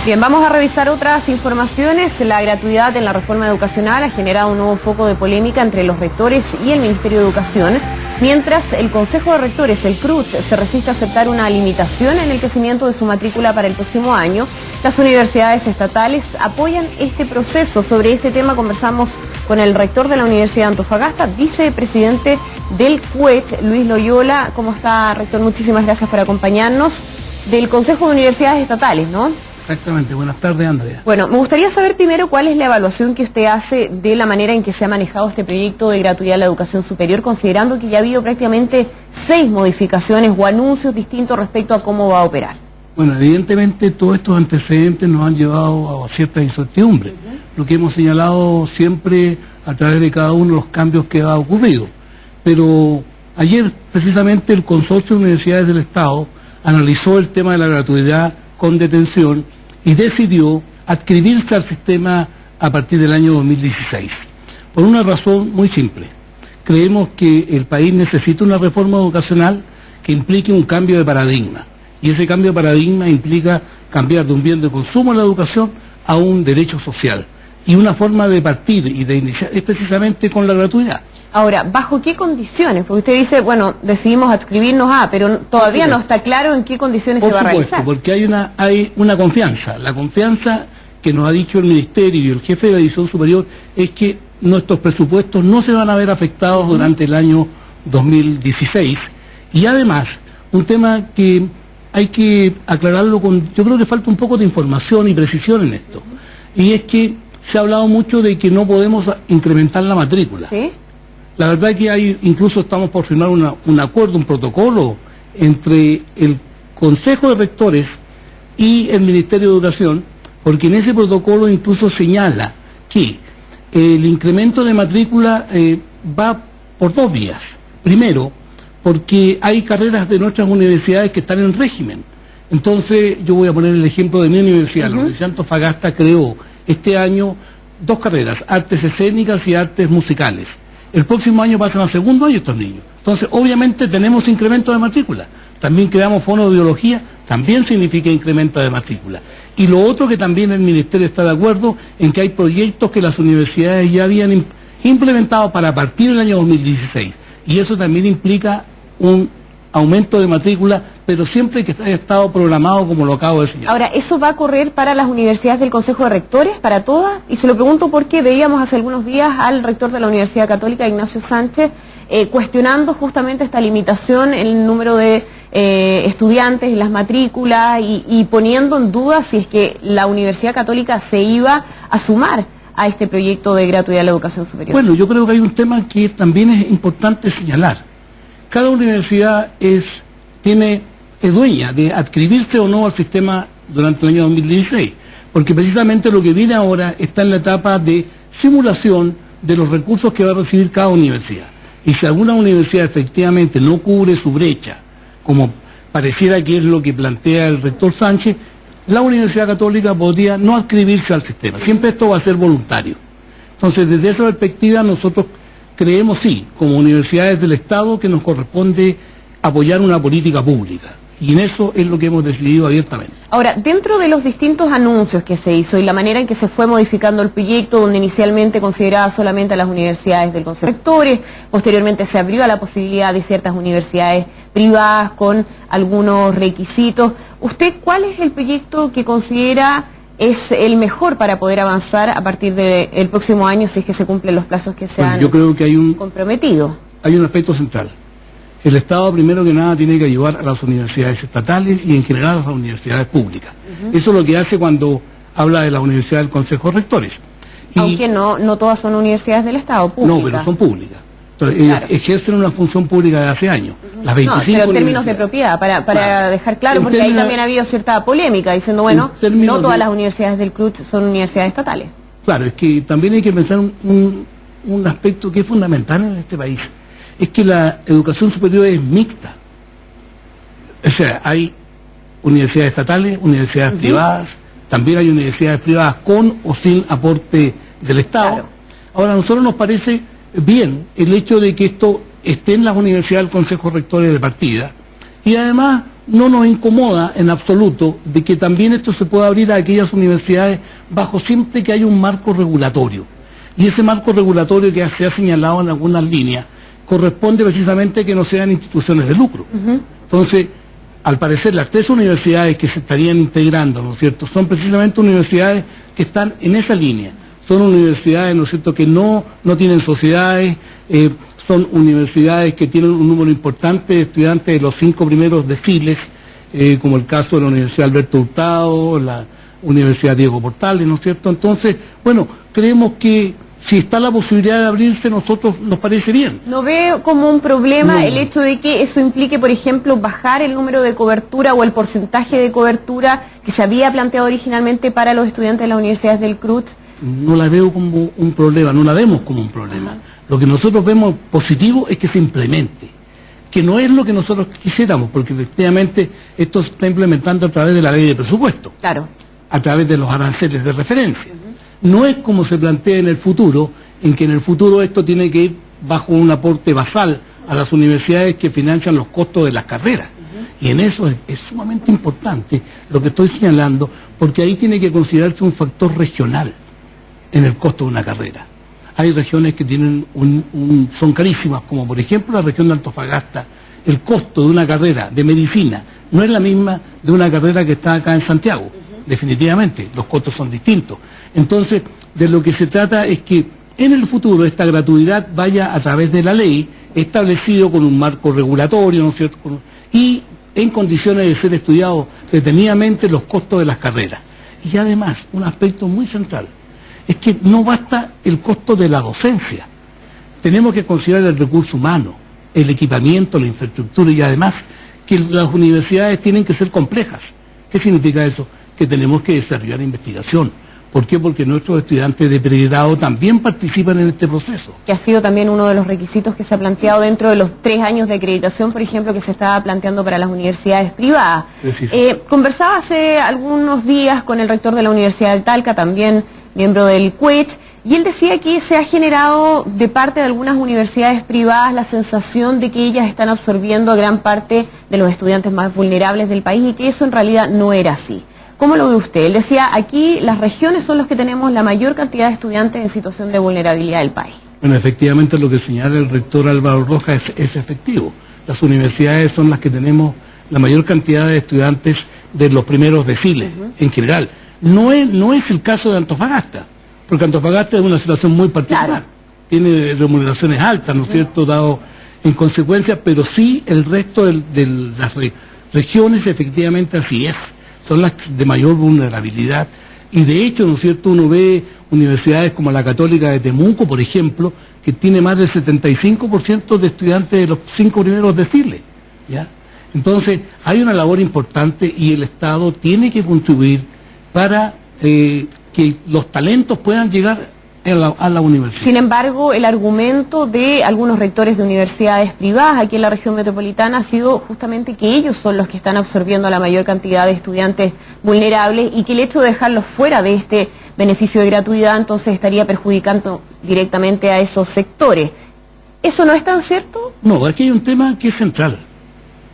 Bien, vamos a revisar otras informaciones. La gratuidad en la reforma educacional ha generado un nuevo foco de polémica entre los rectores y el Ministerio de Educación, mientras el Consejo de Rectores, el CRUZ, se resiste a aceptar una limitación en el crecimiento de su matrícula para el próximo año. Las universidades estatales apoyan este proceso. Sobre este tema conversamos con el rector de la Universidad de Antofagasta, vicepresidente del CUET, Luis Loyola. ¿Cómo está, rector? Muchísimas gracias por acompañarnos. Del Consejo de Universidades Estatales, ¿no? Exactamente, buenas tardes, Andrea. Bueno, me gustaría saber primero cuál es la evaluación que usted hace de la manera en que se ha manejado este proyecto de gratuidad a la educación superior, considerando que ya ha habido prácticamente 6 modificaciones o anuncios distintos respecto a cómo va a operar. Bueno, evidentemente todos estos antecedentes nos han llevado a cierta incertidumbre, lo que hemos señalado siempre a través de cada uno de los cambios que ha ocurrido. Pero ayer precisamente el Consorcio de Universidades del Estado analizó el tema de la gratuidad con detención y decidió adscribirse al sistema a partir del año 2016. Por una razón muy simple. Creemos que el país necesita una reforma educacional que implique un cambio de paradigma. Y ese cambio de paradigma implica cambiar de un bien de consumo en la educación a un derecho social. Y una forma de partir y de iniciar es precisamente con la gratuidad. Ahora, ¿bajo qué condiciones? Porque usted dice, bueno, decidimos adscribirnos a, pero todavía no está claro en qué condiciones se va a realizar. Porque hay una confianza. La confianza que nos ha dicho el Ministerio y el jefe de la División Superior es que nuestros presupuestos no se van a ver afectados durante el año 2016. Y además, un tema que hay que aclararlo yo creo que falta un poco de información y precisión en esto. Y es que se ha hablado mucho de que no podemos incrementar la matrícula. ¿Sí? La verdad es que incluso estamos por firmar un acuerdo, un protocolo entre el Consejo de Rectores y el Ministerio de Educación, porque en ese protocolo incluso señala que el incremento de matrícula va por 2 vías. Primero, porque hay carreras de nuestras universidades que están en régimen. Entonces, yo voy a poner el ejemplo de mi universidad. La Universidad de Antofagasta creó este año 2 carreras, artes escénicas y artes musicales. El próximo año pasan al segundo año estos niños. Entonces, obviamente tenemos incremento de matrícula. También creamos fono de biología, también significa incremento de matrícula. Y lo otro que también el Ministerio está de acuerdo en que hay proyectos que las universidades ya habían implementado para partir del año 2016. Y eso también implica un aumento de matrícula, pero siempre que haya estado programado como lo acabo de señalar. Ahora, ¿eso va a correr para las universidades del Consejo de Rectores, para todas? Y se lo pregunto porque veíamos hace algunos días al rector de la Universidad Católica, Ignacio Sánchez, cuestionando justamente esta limitación en el número de estudiantes y las matrículas y poniendo en duda si es que la Universidad Católica se iba a sumar a este proyecto de gratuidad a la educación superior. Bueno, yo creo que hay un tema que también es importante señalar. Cada universidad es dueña de adscribirse o no al sistema durante el año 2016, porque precisamente lo que viene ahora está en la etapa de simulación de los recursos que va a recibir cada universidad. Y si alguna universidad efectivamente no cubre su brecha, como pareciera que es lo que plantea el rector Sánchez, la Universidad Católica podría no adscribirse al sistema. Siempre esto va a ser voluntario. Entonces, desde esa perspectiva, nosotros creemos, sí, como universidades del Estado, que nos corresponde apoyar una política pública. Y en eso es lo que hemos decidido abiertamente. Ahora, dentro de los distintos anuncios que se hizo y la manera en que se fue modificando el proyecto, donde inicialmente consideraba solamente a las universidades del Consejo de Rectores, posteriormente se abrió a la posibilidad de ciertas universidades privadas con algunos requisitos, ¿usted cuál es el proyecto que considera es el mejor para poder avanzar a partir del próximo año si es que se cumplen los plazos que se han yo creo que comprometido? Hay un aspecto central. El Estado, primero que nada, tiene que ayudar a las universidades estatales y en general a las universidades públicas. Eso es lo que hace cuando habla de la Universidad del Consejo de Rectores. Aunque no todas son universidades del Estado, públicas. No, pero son públicas. Entonces, claro, ejercen una función pública de hace años. Las 25 pero en términos de propiedad, para dejar claro, porque ahí también ha habido cierta polémica, diciendo, bueno, no todas las universidades del CRUZ son universidades estatales. Claro, es que también hay que pensar un aspecto que es fundamental en este país. Es que la educación superior es mixta. O sea, hay universidades estatales, universidades privadas, también hay universidades privadas con o sin aporte del Estado. Claro. Ahora, a nosotros nos parece bien el hecho de que esto esté en las universidades del Consejo de Rectores de partida, y además no nos incomoda en absoluto de que también esto se pueda abrir a aquellas universidades bajo siempre que haya un marco regulatorio. Y ese marco regulatorio que se ha señalado en algunas líneas corresponde precisamente a que no sean instituciones de lucro. Entonces, al parecer, las 3 universidades que se estarían integrando, ¿no es cierto?, son precisamente universidades que están en esa línea. Son universidades, ¿no es cierto?, que no tienen sociedades, son universidades que tienen un número importante de estudiantes de los 5 primeros deciles, como el caso de la Universidad Alberto Hurtado, la Universidad Diego Portales, ¿no es cierto? Entonces, bueno, creemos que si está la posibilidad de abrirse, nosotros nos parece bien. ¿No veo como un problema el hecho de que eso implique, por ejemplo, bajar el número de cobertura o el porcentaje de cobertura que se había planteado originalmente para los estudiantes de las universidades del CRUT? No la veo como un problema, no la vemos como un problema. Lo que nosotros vemos positivo es que se implemente, que no es lo que nosotros quisiéramos, porque efectivamente esto se está implementando a través de la ley de presupuesto, claro, a través de los aranceles de referencia. No es como se plantea en el futuro, en que en el futuro esto tiene que ir bajo un aporte basal a las universidades que financian los costos de las carreras. Y en eso es sumamente importante lo que estoy señalando, porque ahí tiene que considerarse un factor regional en el costo de una carrera. Hay regiones que tienen son carísimas, como por ejemplo la región de Antofagasta. El costo de una carrera de medicina no es la misma de una carrera que está acá en Santiago. Definitivamente, los costos son distintos. Entonces, de lo que se trata es que en el futuro esta gratuidad vaya a través de la ley, establecido con un marco regulatorio, ¿no es cierto?, y en condiciones de ser estudiados detenidamente los costos de las carreras. Y además, un aspecto muy central, es que no basta el costo de la docencia. Tenemos que considerar el recurso humano, el equipamiento, la infraestructura, y además que las universidades tienen que ser complejas. ¿Qué significa eso? Que tenemos que desarrollar investigación. ¿Por qué? Porque nuestros estudiantes de pregrado también participan en este proceso. Que ha sido también uno de los requisitos que se ha planteado dentro de los 3 años de acreditación, por ejemplo, que se estaba planteando para las universidades privadas. Conversaba hace algunos días con el rector de la Universidad de Talca, también miembro del CUET, y él decía que se ha generado de parte de algunas universidades privadas la sensación de que ellas están absorbiendo a gran parte de los estudiantes más vulnerables del país y que eso en realidad no era así. ¿Cómo lo ve usted? Él decía, aquí las regiones son las que tenemos la mayor cantidad de estudiantes en situación de vulnerabilidad del país. Bueno, efectivamente lo que señala el rector Álvaro Rojas es efectivo. Las universidades son las que tenemos la mayor cantidad de estudiantes de los primeros deciles, en general. No es el caso de Antofagasta, porque Antofagasta es una situación muy particular. Claro. Tiene remuneraciones altas, ¿no es cierto?, dado en consecuencia, pero sí el resto de las regiones efectivamente así es. Son las de mayor vulnerabilidad. Y de hecho, ¿no es cierto?, uno ve universidades como la Católica de Temuco, por ejemplo, que tiene más del 75% de estudiantes de los 5 primeros deciles, ¿ya? Entonces, hay una labor importante y el Estado tiene que contribuir para que los talentos puedan llegar a la universidad. Sin embargo, el argumento de algunos rectores de universidades privadas aquí en la región metropolitana ha sido justamente que ellos son los que están absorbiendo la mayor cantidad de estudiantes vulnerables y que el hecho de dejarlos fuera de este beneficio de gratuidad entonces estaría perjudicando directamente a esos sectores. ¿Eso no es tan cierto? No, aquí hay un tema que es central.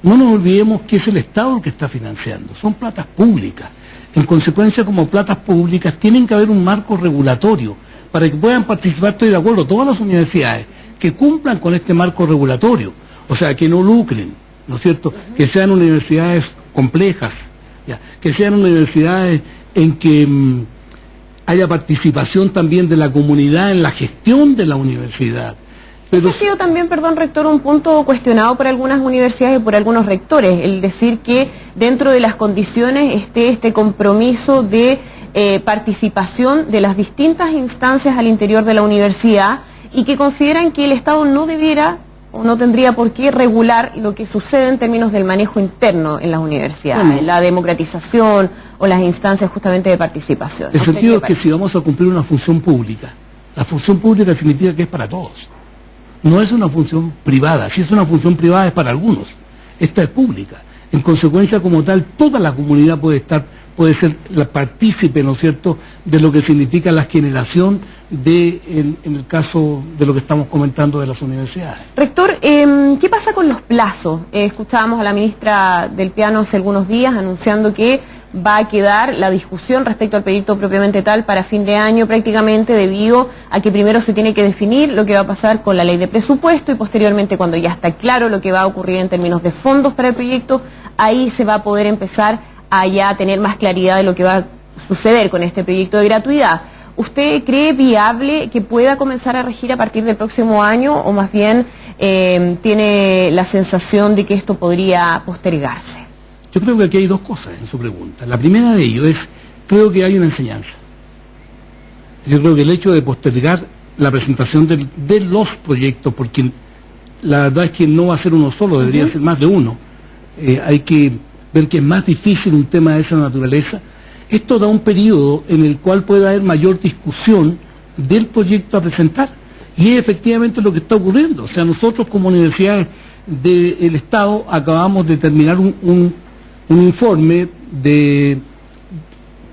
No nos olvidemos que es el Estado el que está financiando, son platas públicas. En consecuencia, como platas públicas, tienen que haber un marco regulatorio para que puedan participar, estoy de acuerdo, todas las universidades que cumplan con este marco regulatorio, o sea, que no lucren, ¿no es cierto?, que sean universidades complejas, ¿ya?, que sean universidades en que haya participación también de la comunidad en la gestión de la universidad. Pero ha sido también, perdón, rector, un punto cuestionado por algunas universidades y por algunos rectores, el decir que dentro de las condiciones esté este compromiso de participación de las distintas instancias al interior de la universidad y que consideran que el Estado no debiera o no tendría por qué regular lo que sucede en términos del manejo interno en las universidades, la democratización o las instancias justamente de participación. El sentido es que si vamos a cumplir una función pública, la función pública significa que es para todos. No es una función privada. Si es una función privada es para algunos. Esta es pública. En consecuencia, como tal, toda la comunidad puede estar puede ser la partícipe, ¿no es cierto?, de lo que significa la generación en el caso de lo que estamos comentando de las universidades. Rector, ¿qué pasa con los plazos? Escuchábamos a la ministra del Piano hace algunos días anunciando que va a quedar la discusión respecto al proyecto propiamente tal para fin de año prácticamente, debido a que primero se tiene que definir lo que va a pasar con la ley de presupuesto y posteriormente, cuando ya está claro lo que va a ocurrir en términos de fondos para el proyecto, ahí se va a poder empezar a ya tener más claridad de lo que va a suceder con este proyecto de gratuidad. ¿Usted cree viable que pueda comenzar a regir a partir del próximo año o más bien tiene la sensación de que esto podría postergarse? Yo creo que aquí hay dos cosas en su pregunta. La primera de ello es, creo que hay una enseñanza. Yo creo que el hecho de postergar la presentación de los proyectos, porque la verdad es que no va a ser uno solo, debería ser más de uno. Hay que ver que es más difícil un tema de esa naturaleza. Esto da un periodo en el cual puede haber mayor discusión del proyecto a presentar. Y es efectivamente lo que está ocurriendo. O sea, nosotros como universidades del Estado acabamos de terminar un informe de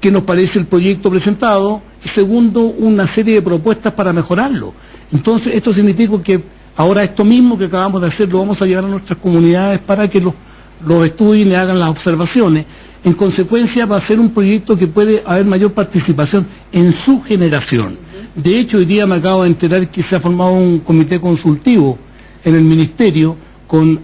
qué nos parece el proyecto presentado, y segundo, una serie de propuestas para mejorarlo. Entonces, esto significa que ahora esto mismo que acabamos de hacer lo vamos a llevar a nuestras comunidades para que los estudien y hagan las observaciones. En consecuencia, va a ser un proyecto que puede haber mayor participación en su generación. De hecho, hoy día me acabo de enterar que se ha formado un comité consultivo en el Ministerio con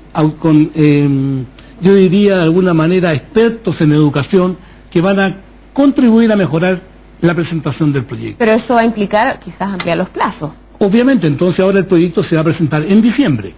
yo diría de alguna manera expertos en educación que van a contribuir a mejorar la presentación del proyecto. Pero eso va a implicar quizás ampliar los plazos. Obviamente, entonces ahora el proyecto se va a presentar en diciembre.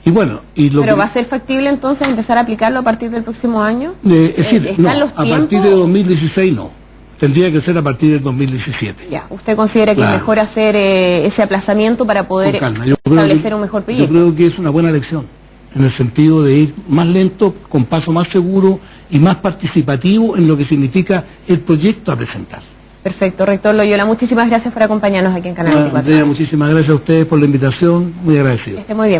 Y bueno, ¿Pero va a ser factible entonces empezar a aplicarlo a partir del próximo año? Es decir, no, a partir de 2016 no. Tendría que ser a partir del 2017. Ya, ¿usted considera que es mejor hacer ese aplazamiento para poder establecer un mejor proyecto? Yo creo que es una buena elección, en el sentido de ir más lento, con paso más seguro y más participativo en lo que significa el proyecto a presentar. Perfecto, rector Loyola, muchísimas gracias por acompañarnos aquí en Canal 24. Andrea, muchísimas gracias a ustedes por la invitación, muy agradecido. Que esté muy bien.